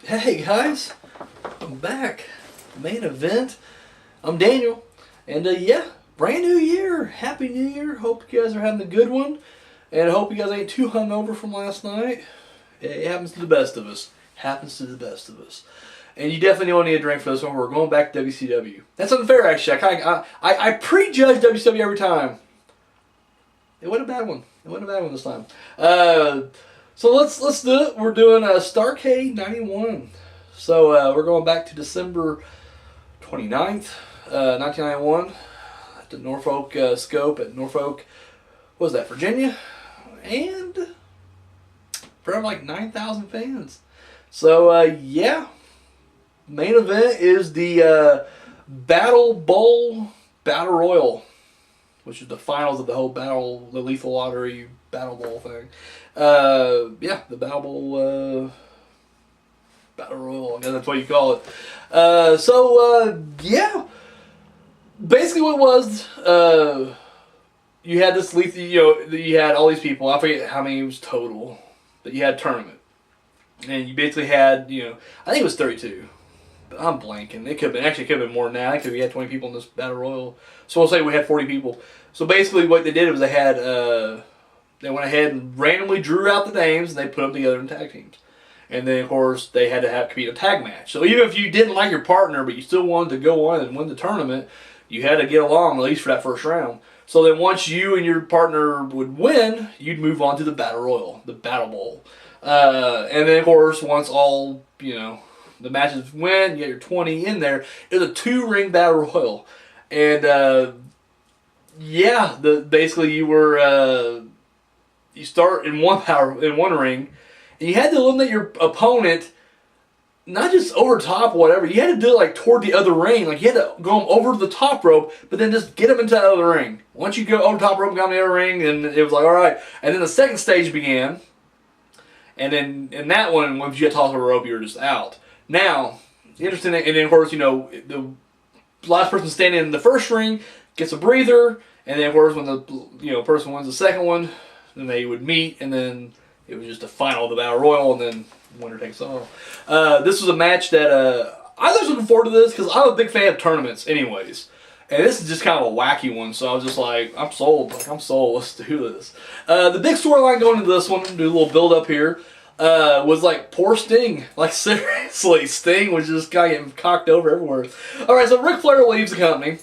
Hey guys, I'm back. Main event. I'm Daniel, and yeah, brand new year. Happy New Year. Hope you guys are having a good one, and I hope you guys ain't too hungover from last night. It happens to the best of us. Happens to the best of us. And you definitely don't need a drink for this one. We're going back to WCW. That's unfair, actually. I prejudge WCW every time. It wasn't a bad one. It wasn't a bad one this time. So let's do it. We're doing Starrcade 91. So we're going back to December 29th, 1991, at the Norfolk Scope at Norfolk. What was that, Virginia? And for like 9,000 fans. So yeah, main event is the Battlebowl Battle Royal, which is the finals of the whole the Lethal Lottery Battlebowl thing. Yeah, the Battlebowl Battle Royal, I guess that's what you call it. Yeah, basically what it was, you had this lethal, you had all these people. I forget how many it was total, but you had a tournament, and you basically had, I think it was 32. But I'm blanking. It could have been more than that. I think we had 20 people in this Battle Royal. So we'll say we had 40 people. So basically what they did was they went ahead and randomly drew out the names and they put them together in tag teams. And then, of course, they had to compete in a tag match. So even if you didn't like your partner, but you still wanted to go on and win the tournament, you had to get along at least for that first round. So then once you and your partner would win, you'd move on to the Battle Royal, the Battle Bowl. And then, of course, once all, the matches win, you get your 20 in there. It was a 2-ring Battle Royal. And, yeah, basically you start in one ring, and you had to eliminate your opponent, not just over top or whatever. You had to do it like toward the other ring. Like you had to go over the top rope, but then just get them into that other ring. Once you go over the top rope and got in the other ring, and it was like, all right. And then the second stage began, and then in that one, once you got tossed over the rope, you were just out. Now, interesting, and then of course, the last person standing in the first ring gets a breather, and then of course when the person wins the second one, then they would meet, and then it was just the final of the Battle Royal, and then winner takes all. This was a match that I was looking forward to this because I'm a big fan of tournaments anyways. And this is just kind of a wacky one, so I was just like, I'm sold. I'm sold. Let's do this. The big storyline going into this one, do a little build up here, was like poor Sting. Like seriously, Sting was just kind of getting cocked over everywhere. Alright, so Ric Flair leaves the company,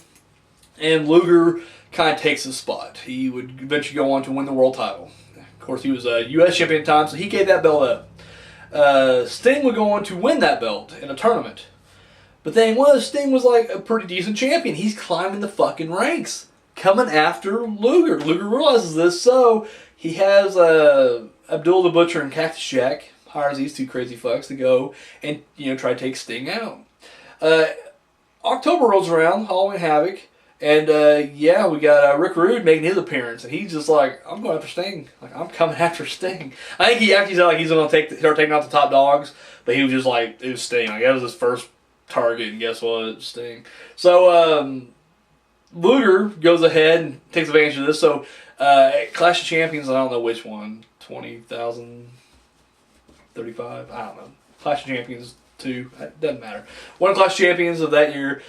and Luger kind of takes his spot. He would eventually go on to win the world title. Of course, he was a U.S. champion at the time, so he gave that belt up. Sting would go on to win that belt in a tournament. But the thing was, Sting was like a pretty decent champion. He's climbing the fucking ranks, coming after Luger. Luger realizes this, so he has Abdullah the Butcher and Cactus Jack, hires these two crazy fucks to go and try to take Sting out. October rolls around, Halloween Havoc. And, yeah, we got Rick Rude making his appearance, and he's just like, I'm going after Sting. Like, I'm coming after Sting. I think he actually said, like, he's going to start taking out the top dogs, but he was just like, it was Sting. Like, that was his first target, and guess what? It was Sting. So, Luger goes ahead and takes advantage of this. So, Clash of Champions, I don't know which one, 20,000, 35, I don't know. Clash of Champions 2, it doesn't matter. One of the Clash of Champions of that year,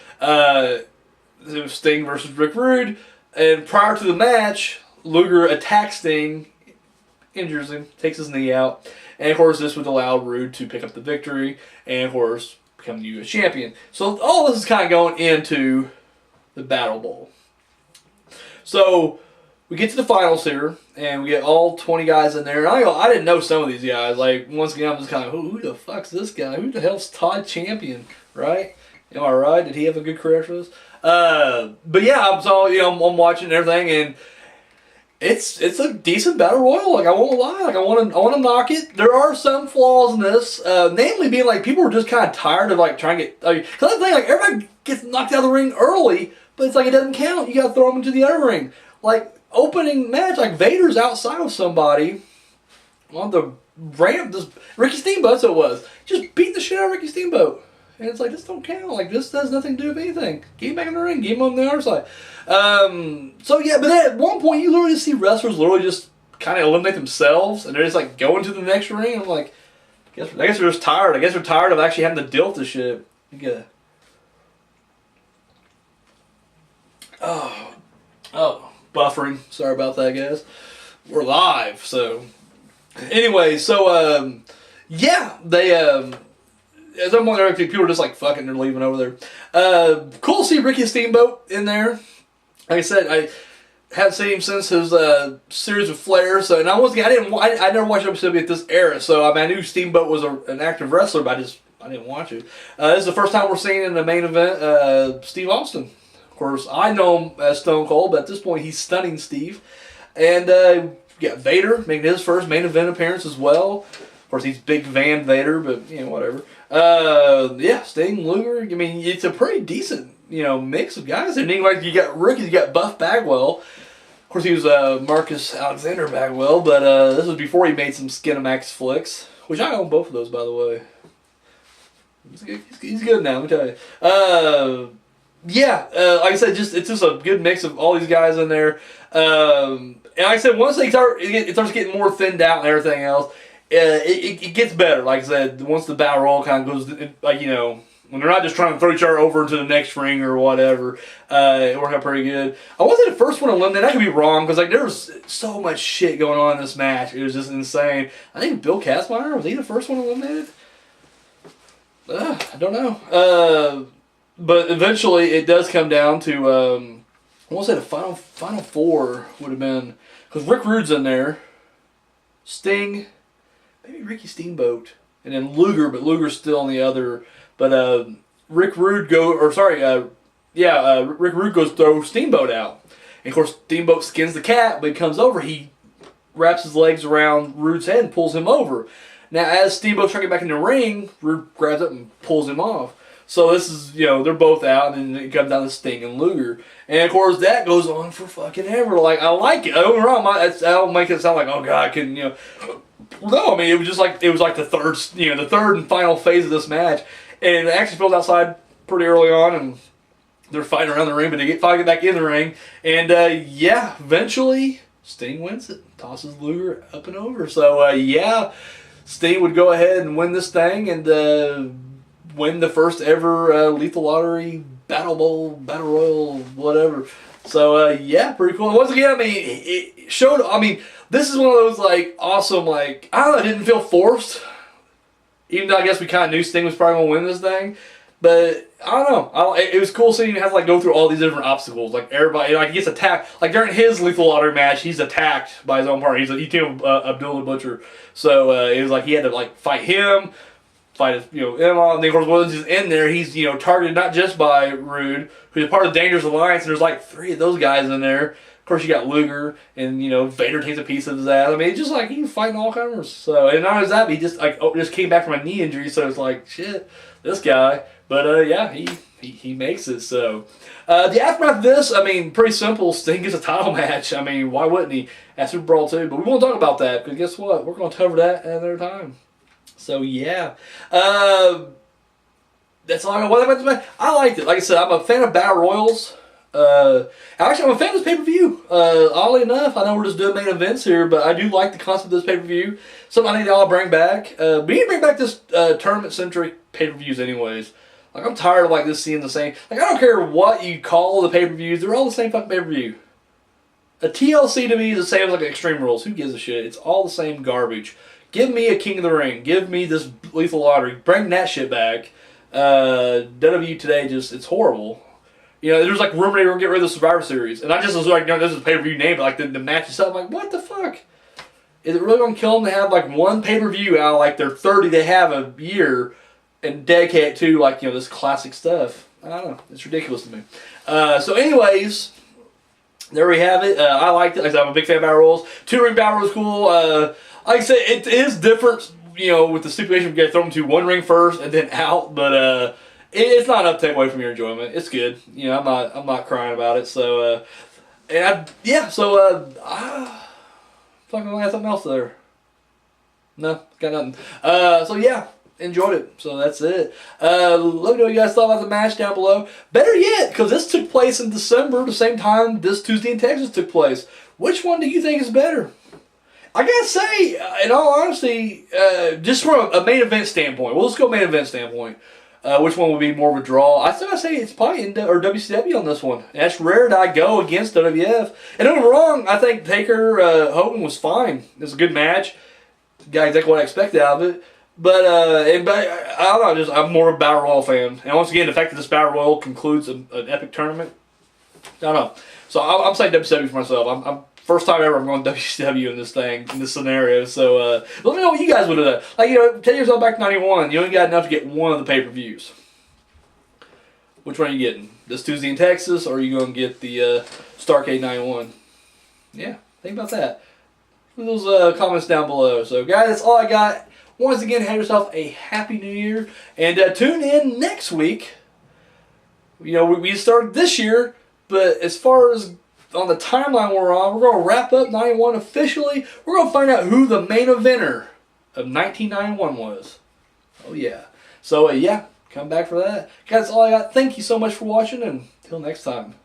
it was Sting versus Rick Rude, and prior to the match, Luger attacks Sting, injures him, takes his knee out, and of course this would allow Rude to pick up the victory, and of course become the U.S. champion. So all this is kind of going into the Battle Bowl. So we get to the finals here, and we get all 20 guys in there, and I didn't know some of these guys. Like, once again, I'm just kind of, who the fuck's this guy? Who the hell's Todd Champion, right? Am I right? Did he have a good career for this? But yeah, I'm watching everything, and it's a decent battle royal. Like, I won't lie. Like, I want to knock it. There are some flaws in this, namely being like people were just kind of tired of like trying to get. Because that's the thing, like everybody gets knocked out of the ring early, but it's like it doesn't count. You got to throw them into the other ring. Like opening match, like Vader's outside of somebody on the ramp. This Ricky Steamboat, so it was just beat the shit out of Ricky Steamboat. And it's like, this don't count. Like, this has nothing to do with anything. Get him back in the ring. Get him on the other side. So, yeah, but then at one point, you literally just see wrestlers literally just kind of eliminate themselves, and they're just, like, going to the next ring. I'm like, I guess they're just tired. I guess they're tired of actually having to deal with this shit. Oh, buffering. Sorry about that, guys. We're live, so anyway, yeah, they at some point people are just like fucking, they're leaving over there. Cool to see Ricky Steamboat in there. Like I said, I haven't seen him since his series with Flair. So, and I never watched WCW at this era. So I knew Steamboat was an active wrestler, but I didn't watch it. This is the first time we're seeing in the main event Steve Austin. Of course, I know him as Stone Cold, but at this point he's Stunning Steve. And yeah, Vader making his first main event appearance as well. Of course, he's Big Van Vader, but whatever. Yeah, Sting, Luger. I mean, it's a pretty decent mix of guys. And anyway, you got rookies. You got Buff Bagwell. Of course, he was Marcus Alexander Bagwell, but this was before he made some Skinamax flicks, which I own both of those, by the way. He's good now, let me tell you. Yeah, like I said, it's just a good mix of all these guys in there. And like I said, once it starts getting more thinned out and everything else, it gets better. Like I said, once the battle royal kind of goes, when they're not just trying to throw each other over into the next ring or whatever, it worked out pretty good. I wasn't the first one eliminated. I could be wrong because there was so much shit going on in this match. It was just insane. I think Bill Kazmaier, was he the first one eliminated? I don't know. But eventually it does come down to, I want to say the final four would have been, because Rick Rude's in there, Sting, maybe Ricky Steamboat, and then Luger, but Luger's still on the other. But Rick Rude Rick Rude goes throw Steamboat out. And of course Steamboat skins the cat, but he comes over, he wraps his legs around Rude's head and pulls him over. Now as Steamboat's trying to get back in the ring, Rude grabs up and pulls him off. So this is, they're both out, and then it comes down to Sting and Luger. And of course, that goes on for fucking ever. Like, I like it. Don't get me wrong, I don't make it sound like, oh God, I couldn't, No, I mean, it was like the third and final phase of this match. And it actually feels outside pretty early on, and they're fighting around the ring, but they finally get back in the ring. And yeah, eventually, Sting wins it. Tosses Luger up and over. So yeah, Sting would go ahead and win this thing, and win the first ever Lethal Lottery, Battle Bowl, Battle Royal, whatever. So, yeah, pretty cool. Once again, I mean, it showed, this is one of those, awesome, I don't know, it didn't feel forced. Even though I guess we kind of knew Sting was probably going to win this thing. But, I don't know. It was cool seeing him have to, go through all these different obstacles. Everybody, he gets attacked. During his Lethal Lottery match, he's attacked by his own partner. He teamed with Abdullah Butcher. So, it was he had to, fight him. Fight his, Emma, and then of course once he's in there, he's, targeted not just by Rude, who's part of the Dangerous Alliance, and there's 3 of those guys in there. Of course you got Luger, and Vader takes a piece of his ass. I mean, it's just he's fighting all comers. So, and not only that, he just came back from a knee injury, so it's shit, this guy. But yeah, he makes it. So, the aftermath of this, pretty simple. Sting gets a title match. Why wouldn't he? At Super Brawl 2, but we won't talk about that because guess what? We're going to cover that at another time. So yeah, that's all I know. I liked it. Like I said, I'm a fan of Battle Royals. Actually, I'm a fan of this pay-per-view. Oddly enough, I know we're just doing main events here, but I do like the concept of this pay-per-view. Something I think I'll bring back. We need to bring back this tournament-centric pay-per-views anyways. I'm tired of just seeing the same. I don't care what you call the pay-per-views. They're all the same fucking pay-per-view. A TLC to me is the same as Extreme Rules. Who gives a shit? It's all the same garbage. Give me a King of the Ring. Give me this Lethal Lottery. Bring that shit back. WWE today it's horrible. There's rumor they were going to get rid of the Survivor Series. And I just was this is a pay-per-view name, but the match itself, I'm what the fuck? Is it really going to kill them to have one pay-per-view out of their 30 they have a year and dedicate it to this classic stuff? I don't know. It's ridiculous to me. So anyways, there we have it. I liked it. Like I said, I'm a big fan of Battle Royals. 2-ring Battle Royals cool. Like I said, it is different, with the stipulation we get thrown to one ring first and then out, but it's not enough to take away from your enjoyment. It's good. I'm not crying about it. So, I fucking got something else there. No, got nothing. So yeah, enjoyed it. So that's it. Let me know what you guys thought about the match down below. Better yet, because this took place in December, the same time this Tuesday in Texas took place. Which one do you think is better? I gotta say, in all honesty, just from a main event standpoint, well, let's go main event standpoint. Which one would be more of a draw? I still gotta say it's probably WCW on this one. And that's rare that I go against WWF. And don't get me wrong, I think Taker Hogan was fine. It was a good match. Got exactly what I expected out of it. But I don't know, I'm more of a Battle Royal fan. And once again, the fact that this Battle Royal concludes an epic tournament, I don't know. So I'm saying WCW for myself. I'm first time ever I'm going WCW in this scenario. So let me know what you guys would have done. Like, 10 years old back to 91, you only got enough to get one of the pay-per-views. Which one are you getting? This Tuesday in Texas, or are you going to get the Starrcade 91? Yeah, think about that. Put those comments down below. So guys, that's all I got. Once again, have yourself a happy new year. And tune in next week. We started this year, but as far as on the timeline we're on, we're going to wrap up 91 officially. We're going to find out who the main eventer of 1991 was. Oh, yeah. So, yeah, come back for that. Guys, that's all I got. Thank you so much for watching, and until next time.